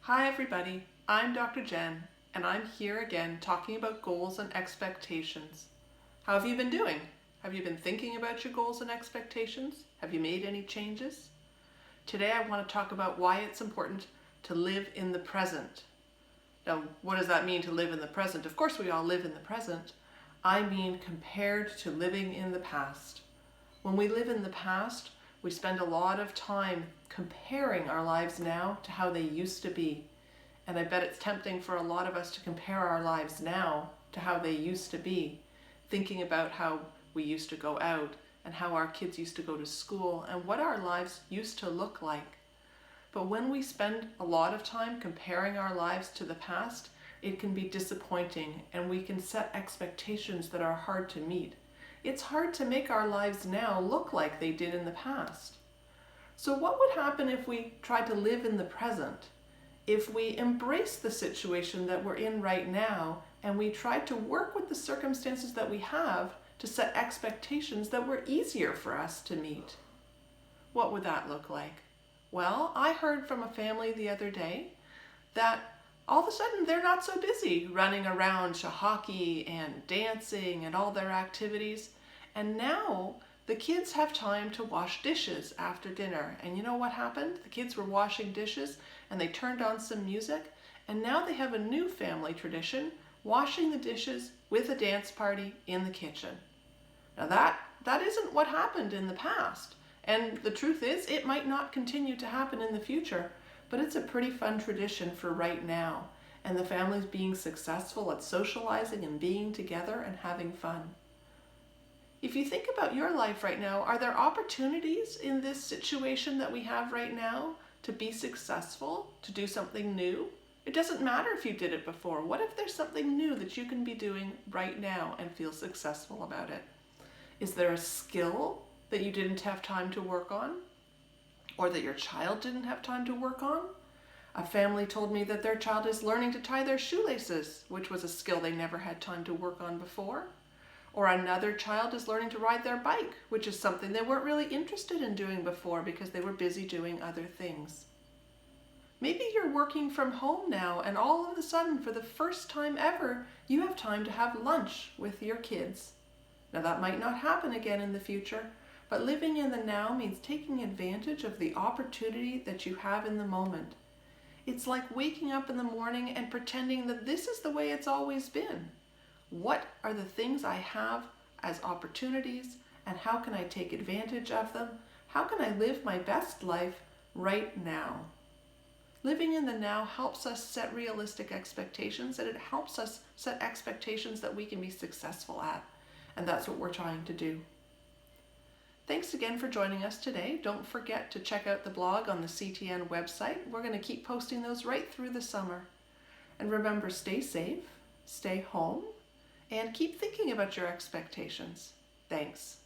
Hi everybody, I'm Dr. Jen, and I'm here again talking about goals and expectations. How have you been doing? Have you been thinking about your goals and expectations? Have you made any changes? Today I want to talk about why it's important to live in the present. Now, what does that mean to live in the present? Of course we all live in the present. I mean compared to living in the past. When we live in the past, we spend a lot of time comparing our lives now to how they used to be. And I bet it's tempting for a lot of us to compare our lives now to how they used to be, thinking about how we used to go out and how our kids used to go to school and what our lives used to look like. But when we spend a lot of time comparing our lives to the past, it can be disappointing and we can set expectations that are hard to meet. It's hard to make our lives now look like they did in the past. So what would happen if we tried to live in the present? If we embrace the situation that we're in right now and we tried to work with the circumstances that we have to set expectations that were easier for us to meet? What would that look like? Well, I heard from a family the other day that all of a sudden they're not so busy running around to hockey and dancing and all their activities. And now the kids have time to wash dishes after dinner. And you know what happened? The kids were washing dishes and they turned on some music. And now they have a new family tradition, washing the dishes with a dance party in the kitchen. Now that isn't what happened in the past. And the truth is, it might not continue to happen in the future. But it's a pretty fun tradition for right now, and the family's being successful at socializing and being together and having fun. If you think about your life right now, are there opportunities in this situation that we have right now to be successful, to do something new? It doesn't matter if you did it before. What if there's something new that you can be doing right now and feel successful about it? Is there a skill that you didn't have time to work on? Or that your child didn't have time to work on? A family told me that their child is learning to tie their shoelaces, which was a skill they never had time to work on before. Or another child is learning to ride their bike, which is something they weren't really interested in doing before because they were busy doing other things. Maybe you're working from home now and all of a sudden, for the first time ever, you have time to have lunch with your kids. Now that might not happen again in the future, but living in the now means taking advantage of the opportunity that you have in the moment. It's like waking up in the morning and pretending that this is the way it's always been. What are the things I have as opportunities, and how can I take advantage of them? How can I live my best life right now? Living in the now helps us set realistic expectations, and it helps us set expectations that we can be successful at. And that's what we're trying to do. Thanks again for joining us today. Don't forget to check out the blog on the CTN website. We're going to keep posting those right through the summer. And remember, stay safe, stay home, and keep thinking about your expectations. Thanks.